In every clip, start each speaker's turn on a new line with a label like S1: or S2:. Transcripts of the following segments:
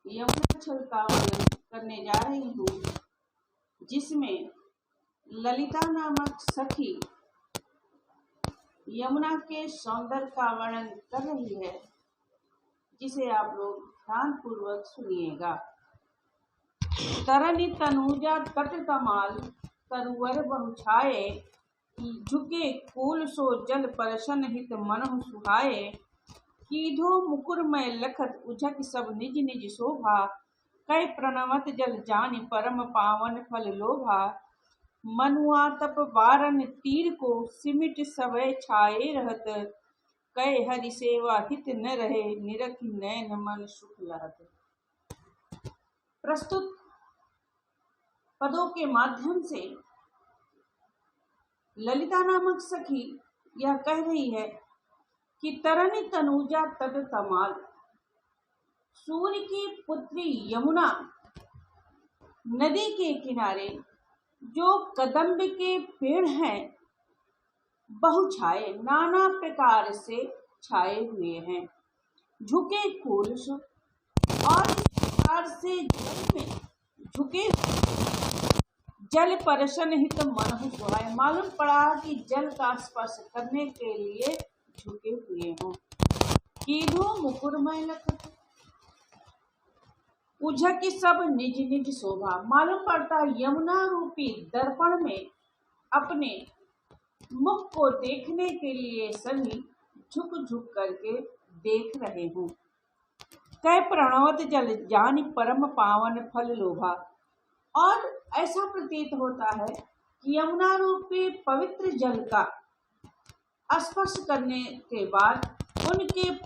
S1: यमुना छल का वर्णन करने जा रही हूँ, जिसमें ललिता नामक सखी यमुना के सौंदर्य का वर्णन कर रही है, जिसे आप लोग ध्यान पूर्वक सुनिएगा। तरनि तनूजा तट तमाल, तरुवर बहुछाये, झुके कूल सो जल परशन हित मनहु सुहाये। कीधो मुकुर में लखत उझक सब निज निज शोभा, कै प्रणवत जल जानि परम पावन फल लोभा। मनुआ तप बारन तीर को सिमिट सवै छाये रहत, कै हरि सेवा हित न रहे निरख नैन मन सुख लहत। प्रस्तुत पदों के माध्यम से ललिता नामक सखी यह कह रही है कि तरनि तनूजा तट तमाल, सूर्य की पुत्री यमुना नदी के किनारे जो कदम्ब के पेड़ हैं, बहुछाए नाना प्रकार से छाए हुए हैं। झुके कूल्स, और इस प्रकार से जल में झुके जल परशन हित मनहु सुहाए। मालूम पड़ा कि जल का स्पर्श करने के लिए झुके हुए हों। कीधो मुकुर में लखत उझक सब निज निज शोभा। मालूम पड़ता यमुना रूपी दर्पण में अपने मुख को देखने के लिए सभी झुक झुक करके देख रहे हों। कै प्रणवत जल जानि परम पावन फल लोभा, और ऐसा प्रतीत होता है कि यमुना रूपी पवित्र जल का स्पर्श करने के बाद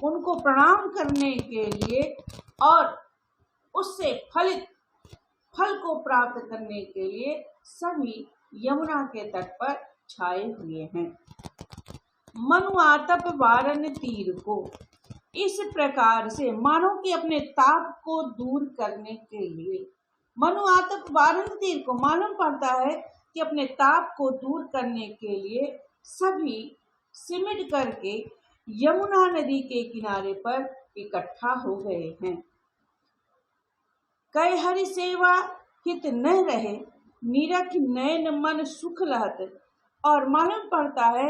S1: उनको प्रणाम करने के लिए और उससे फल को प्राप्त करने के लिए सभी यमुना के तट पर छाए हुए हैं। मनुआ तप वारन तीर को, इस प्रकार से मानो कि अपने ताप को दूर करने के लिए मनुआ तप वारन तीर को, मालूम पड़ता है कि अपने ताप को दूर करने के लिए सभी सिमट करके यमुना नदी के किनारे पर इकट्ठा हो गए हैं। कै हरि सेवा हित न रहे निरख नैन मन सुख लहत, और मालूम पड़ता है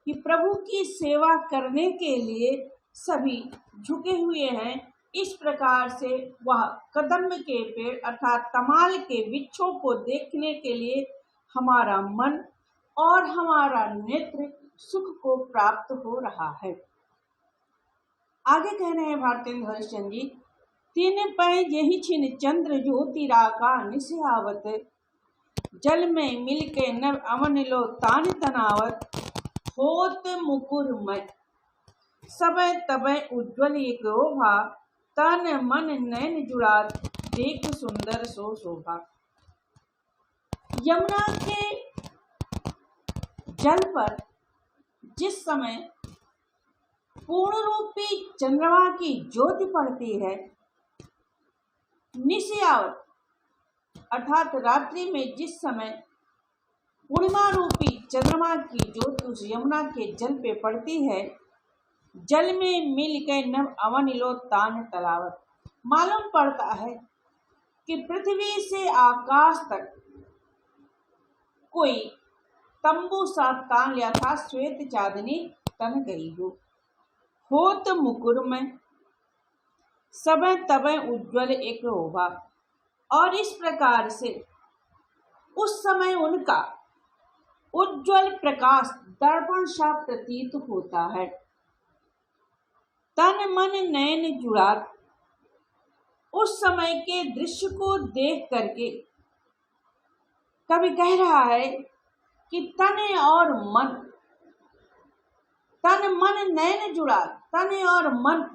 S1: कि प्रभु की सेवा करने के लिए सभी झुके हुए हैं। इस प्रकार से वह कदम्ब के पेड़ अर्थात तमाल के वृक्षों को देखने के लिए हमारा मन और हमारा नेत्र सुख को प्राप्त हो रहा है। आगे कह रहे हैं भारतेंद्र हरिश्चंद्र जी, तीन पै यही छिन चंद्र ज्योतिराका निस्यावत, जल में मिल के नव अवन लो तान तनावत। होत मुकुर में सबे तबे उज्ज्वल एक ओभा, तन मन नैन जुड़ात देख सुंदर सो शोभा। यमुना के जल पर जिस समय पूर्ण रूपी चंद्रमा की ज्योति पड़ती है, निस्यावत अर्थात रात्रि में जिस समय पूर्णिमा रूपी चंद्रमा की ज्योति उस यमुना के जल पे पड़ती है, जल में मिल के नव अवन लो तान तलावत। मालूम पड़ता है कि पृथ्वी से आकाश तक कोई तंबू सा तान लिया था, श्वेत चांदनी तन गई हो। होत मुकुर में सबे तबे उज्ज्वल एक ओभा, और इस प्रकार से उस समय उनका उज्ज्वल प्रकाश दर्पण सा प्रतीत होता है। तन मन नैन जुड़ात, उस समय के दृश्य को देख करके कवि कह रहा है कि तन मन नैन जुड़ा, तन और मन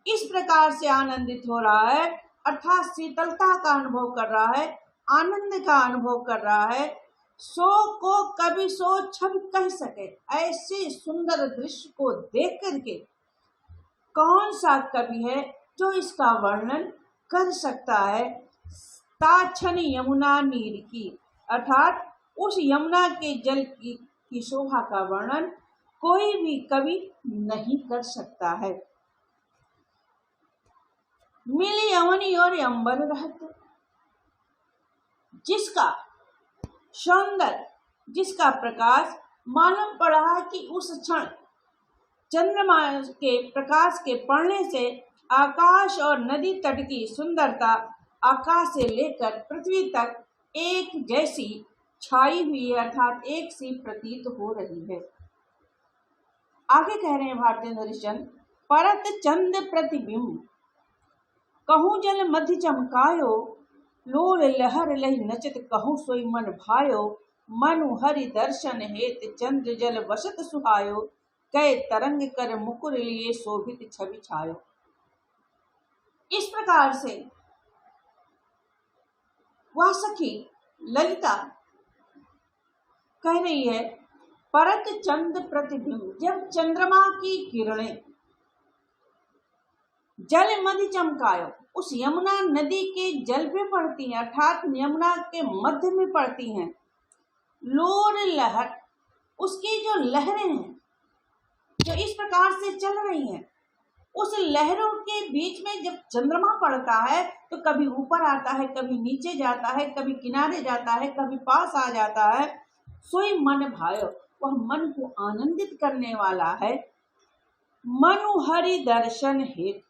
S1: इस प्रकार से आनंदित हो रहा है, अर्थात शीतलता का अनुभव कर रहा है, आनंद का अनुभव कर रहा है। सो को कभी सो छब कह सके, ऐसे सुंदर दृश्य को देख करके कौन सा कवि है जो इसका वर्णन कर सकता है। ताछन यमुना नीर की, अर्थात उस यमुना के जल की शोभा का वर्णन कोई भी कवि नहीं कर सकता है। मिली अवनी और अंबर रहत, जिसका सौंदर्य, जिसका प्रकाश मालूम पड़ा कि उस क्षण चंद्रमा के प्रकाश के पड़ने से आकाश और नदी तट की सुंदरता आकाश से लेकर पृथ्वी तक एक जैसी छाई हुई, अर्थात एक सी प्रतीत हो रही है। आगे कह रहे हैं भारतेंद्र हरिश्चंद्र, परत चंद प्रतिबिंब कहूँ जल मध्य चमकायो, लोल लहर लहि नचत कहूँ सोई मन भायो, मनु हरि दर्शन हेत चंद्र जल वसत सुहायो, कै तरंग कर मुकुर लिए शोभित छवि छायो। इस प्रकार से वह सखी ललिता कह रही है, परत चंद प्रतिबिंब, जब चंद्रमा की किरणें जल मध्य चमकायो, उस यमुना नदी के जल पे पड़ती हैं, अर्थात यमुना के मध्य में पड़ती हैं, लोर लहर, उसकी जो लहरें हैं जो इस प्रकार से चल रही हैं, उस लहरों के बीच में जब चंद्रमा पड़ता है तो कभी ऊपर आता है, कभी नीचे जाता है, कभी किनारे जाता है, कभी पास आ जाता है। सोई मन भायो, वह मन को आनंदित करने वाला है। मनु हरि दर्शन हेतु,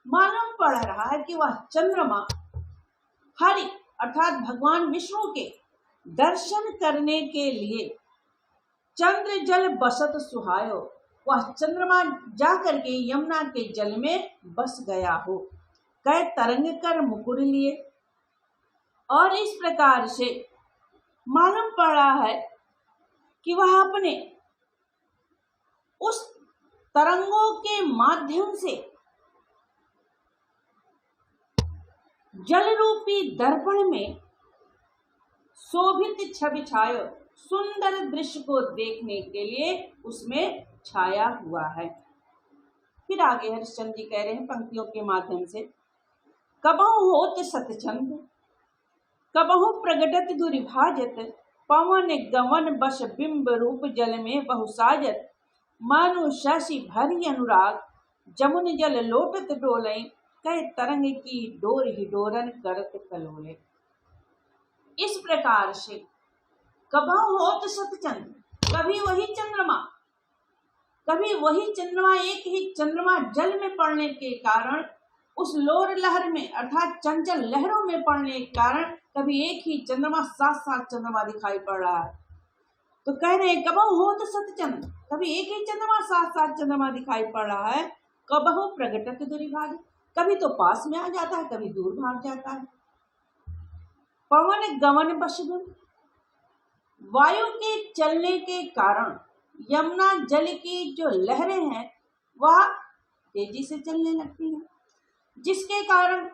S1: मालूम पड़ रहा है कि वह चंद्रमा हरि अर्थात भगवान विष्णु के दर्शन करने के लिए चंद्र जल बसत सुहायो, वह चंद्रमा जाकर के यमुना के जल में बस गया हो। कै तरंग कर मुकुर लिए, और इस प्रकार से मालूम पड़ा है कि वह अपने उस तरंगों के माध्यम से जल रूपी दर्पण में शोभित छवि छायो, सुंदर दृश्य को देखने के लिए उसमें छाया हुआ है। फिर आगे हरिश्चंद्र जी कह रहे हैं पंक्तियों के माध्यम से, कबहु होत सतचंद कबहु प्रगटत दुर्भाजत, पवन गमन बस बिंब रूप जल में बहुसाजत, मानु शशि भरी अनुराग जमुन जल लोटत डोले, कै तरंग की डोर ही डोरन करत कलोले। इस प्रकार से कबहु होत सतचंद, कभी वही चंद्रमा एक ही चंद्रमा जल में पड़ने के कारण उस लोर लहर में अर्थात चंचल लहरों में पड़ने के कारण कभी एक ही चंद्रमा साथ साथ चंद्रमा दिखाई पड़ रहा है। तो कह रहे हैं कबहु होत सतचंद, कभी एक ही चंद्रमा साथ साथ चंद्रमा दिखाई पड़ रहा है। कबहु प्रगटत दुर्भाग्य, कभी तो पास में आ जाता है, कभी दूर भाग जाता है। पवन गमन बशगुन, वायु के चलने के कारण यमुना जल की जो लहरें हैं वह तेजी से चलने लगती हैं, जिसके कारण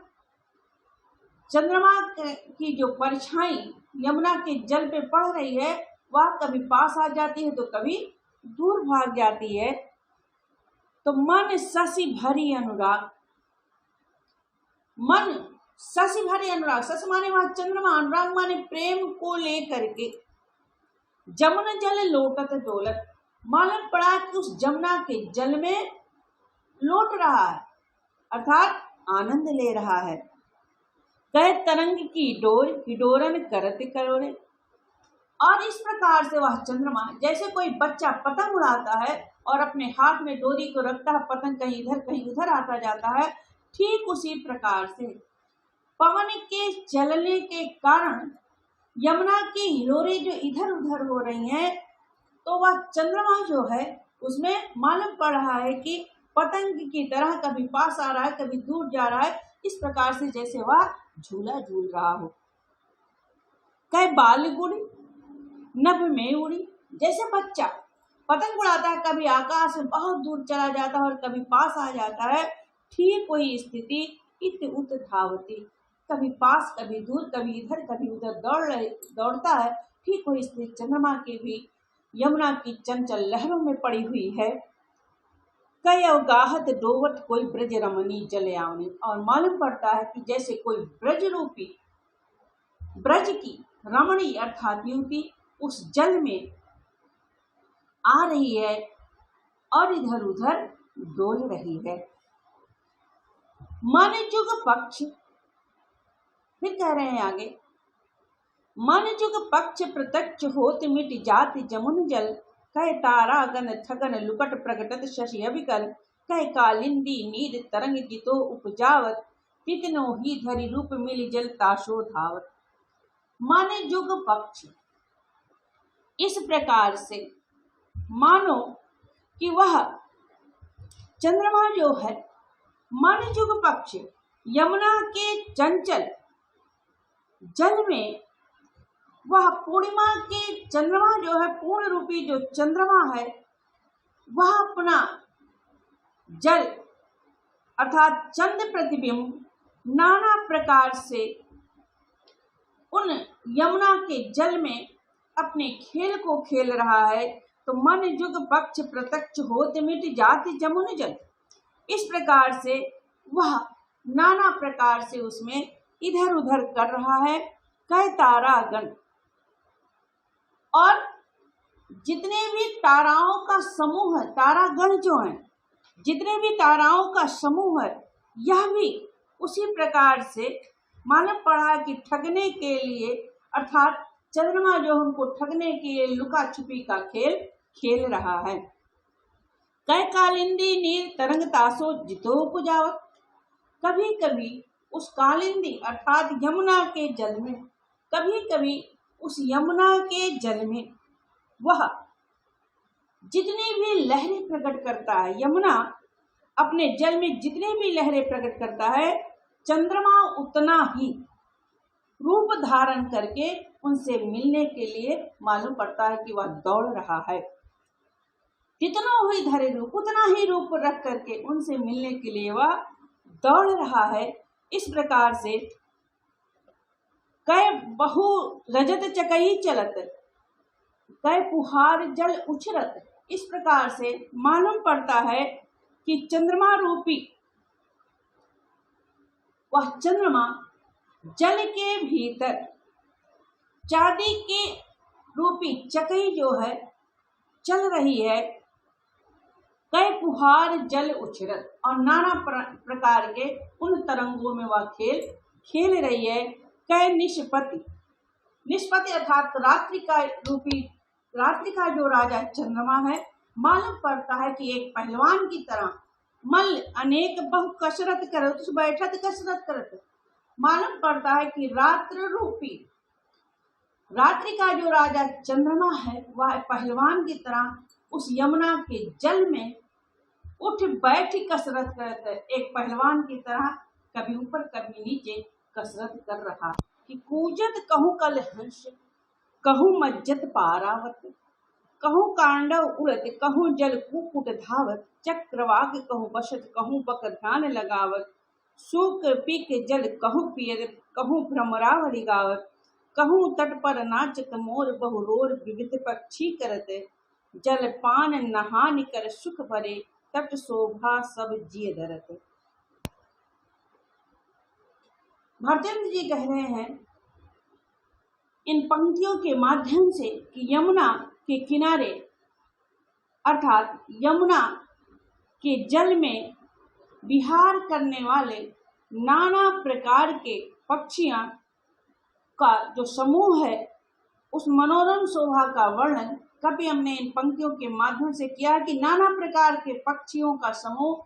S1: चंद्रमा की जो परछाई यमुना के जल पे पड़ रही है वह कभी पास आ जाती है तो कभी दूर भाग जाती है। तो मन शशि भरी अनुराग, मन शशि भरी अनुराग, शशि माने वह चंद्रमा, अनुराग माने प्रेम को लेकर के जमुना जल लोटत डोलत, मालूम पड़ा कि उस जमुना के जल में लोट रहा है अर्थात आनंद ले रहा है। कह तरंग की डोर हिडोरन करत करोरे, और इस प्रकार से वह चंद्रमा जैसे कोई बच्चा पतंग उड़ाता है और अपने हाथ में डोरी को रखता है, पतंग कहीं इधर कहीं उधर आता जाता है, ठीक उसी प्रकार से पवन के चलने के कारण यमुना की हिलोरें जो इधर उधर हो रही हैं, तो वह चंद्रमा जो है उसमें मालूम पड़ रहा है कि पतंग की तरह कभी पास आ रहा है, कभी दूर जा रहा है, इस प्रकार से जैसे वह झूला झूल रहा हो। कह बाल गुड़ी नभ में उड़ी, जैसे बच्चा पतंग उड़ाता है, कभी आकाश में बहुत दूर चला जाता है और कभी पास आ जाता है, ठीक वही स्थिति इत उत धावती, कभी पास कभी दूर, कभी इधर कभी उधर दौड़ता है, ठीक वही स्थिति चंद्रमा की भी यमुना की चंचल लहरों में पड़ी हुई है। कई अवगाहत डोवत कोई ब्रज रमणी जल आवनी, और मालूम पड़ता है कि जैसे कोई ब्रज रूपी ब्रज की रमणी अर्थात युवती उस जल में आ रही है और इधर उधर डोल रही है। मन जुग पक्ष, फिर कह रहे हैं आगे, मन जुग पक्ष प्रत्यक्ष होत मिट जाति जमुन जल, कह तारा गन थगन लुकट प्रगटत शशि अविकल, कह कालिंदी नीर तरंग जितो उपजावत, तितनो ही धरि रूप मिल जल ताशो धावत। मन जुग पक्ष, इस प्रकार से मानो कि वह चंद्रमा जो है मन जुग पक्ष यमुना के चंचल जल में, वह पूर्णिमा के चंद्रमा जो है, पूर्ण रूपी जो चंद्रमा है, वह अपना जल अर्थात चंद्र प्रतिबिंब नाना प्रकार से उन यमुना के जल में अपने खेल को खेल रहा है। तो मन जुग पक्ष प्रत्यक्ष होत मिट जाति जमुन जल, इस प्रकार से वह नाना प्रकार से उसमें इधर उधर कर रहा है। कह तारागण, और जितने भी ताराओं का समूह है, तारागण जो है, जितने भी ताराओं का समूह है, यह भी उसी प्रकार से मालूम पड़ा कि ठगने के लिए, अर्थात चंद्रमा जो उनको ठगने के लिए लुका छुपी का खेल खेल रहा है। कह कालिंदी नीर तरंग तासो जितो उपजावत, कभी कभी उस कालिंदी अर्थात यमुना के जल में, कभी कभी उस यमुना के जल में वह जितनी भी लहरें प्रकट करता है, यमुना अपने जल में जितने भी लहरें प्रकट करता है, चंद्रमा उतना ही रूप धारण करके उनसे मिलने के लिए मालूम पड़ता है कि वह दौड़ रहा है। जितना ही धरे रूप, उतना ही रूप रख करके उनसे मिलने के लिए वह दौड़ रहा है। इस प्रकार से कै बहु रजत चकई चलत, कै पुहार जल उछरत, इस प्रकार से मालूम पड़ता है कि चंद्रमा रूपी वह चंद्रमा जल के भीतर चांदी के रूपी चकई जो है चल रही है। कई पुहार जल उछरत, और नाना प्रकार के उन तरंगों में वह खेल खेल रही है। कई निष्पति, निष्पति अर्थात रात्रि का रूपी, रात्रि का जो राजा चंद्रमा है, मालूम पड़ता है कि एक पहलवान की तरह मल अनेक बहु कसरत करत, उस बैठत कसरत करत, मालूम पड़ता है कि रात्र रूपी, रात्रि का जो राजा चंद्रमा है, वह पहलवान की तरह उस यमुना के जल में उठ बैठ कसरत करते, एक पहलवान की तरह कभी ऊपर कभी नीचे कसरत कर रहा। कि कूजत कहूँ कल हंस, कहूँ मज्जत पारावत, कहूँ कांडव उड़त, कहूँ जल कुकुट धावत, चक्रवाक कहूँ बसत, कहूँ बक ध्यान लगावत, सूक पीक जल कहूँ पियत, कहूँ भ्रमरावली गावत, कहूँ तट पर नाचत मोर बहुरोर विविध पक्षी करत, जल पान नहान कर सुख भरे, तट शोभा सब जिय धरत। भारतेंद्र जी कह रहे हैं इन पंक्तियों के माध्यम से कि यमुना के किनारे अर्थात यमुना के जल में विहार करने वाले नाना प्रकार के पक्षियां का जो समूह है, उस मनोरम शोभा का वर्णन कभी हमने इन पंक्तियों के माध्यम से किया कि नाना प्रकार के पक्षियों का समूह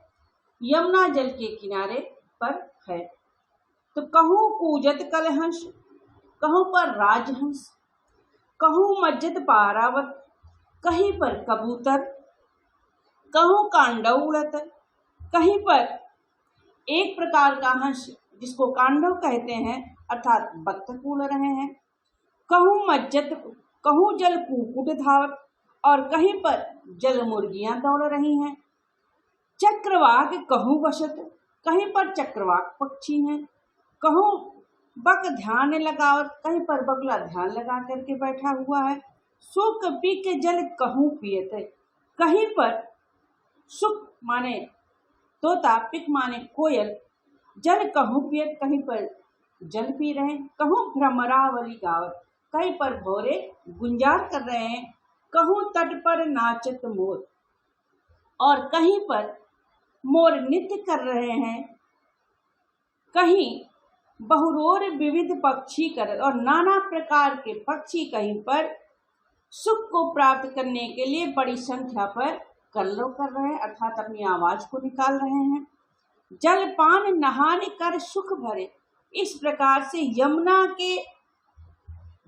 S1: यमुना जल के किनारे पर है। तो कहूँ कूजत कलहंस, कहूँ पर राजहंस, कहूँ मज्जत पारावत, कहीं पर कबूतर, कहूँ कांडव उड़त, कहीं पर एक प्रकार का हंस जिसको कांडव कहते हैं अर्थात बत्तख उड़ रहे हैं, कहूँ मज्जत, कहूँ जल कुकुट धावत, और कहीं पर जल मुर्गियां दौड़ रही हैं। चक्रवाक कहूँ बसत, कहीं पर चक्रवाक पक्षी हैं, कहूँ बक ध्यान लगावत, कहीं पर बगला ध्यान लगा करके बैठा हुआ है। सुख पी के जल कहूँ पियत, कहीं पर सुख माने तोता, पिक माने कोयल, जल कहूँ पियत, कहीं पर जल पी रहे, कहूँ भ्रमरावली गावत, कहीं पर भौरे गुंजार कर रहे हैं, कहूँ तट पर नाचत मोर, और कहीं पर मोर नृत्य कर रहे हैं। कहीं बहुरोर विविध पक्षी कर और नाना प्रकार के पक्षी कहीं पर सुख को प्राप्त करने के लिए बड़ी संख्या पर कल्लोल कर रहे हैं, अर्थात अपनी आवाज को निकाल रहे हैं। जलपान नहाने कर सुख भरे, इस प्रकार से यमुना के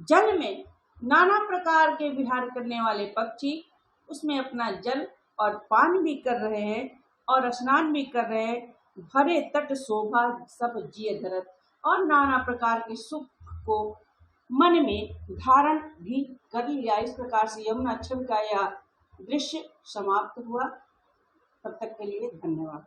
S1: जल में नाना प्रकार के विहार करने वाले पक्षी उसमें अपना जल और पान भी कर रहे हैं और स्नान भी कर रहे हैं। भरे तट शोभा सब जिय धरत, और नाना प्रकार के सुख को मन में धारण भी कर लिया। इस प्रकार से यमुना छवि का यह दृश्य समाप्त हुआ। तब तक के लिए धन्यवाद।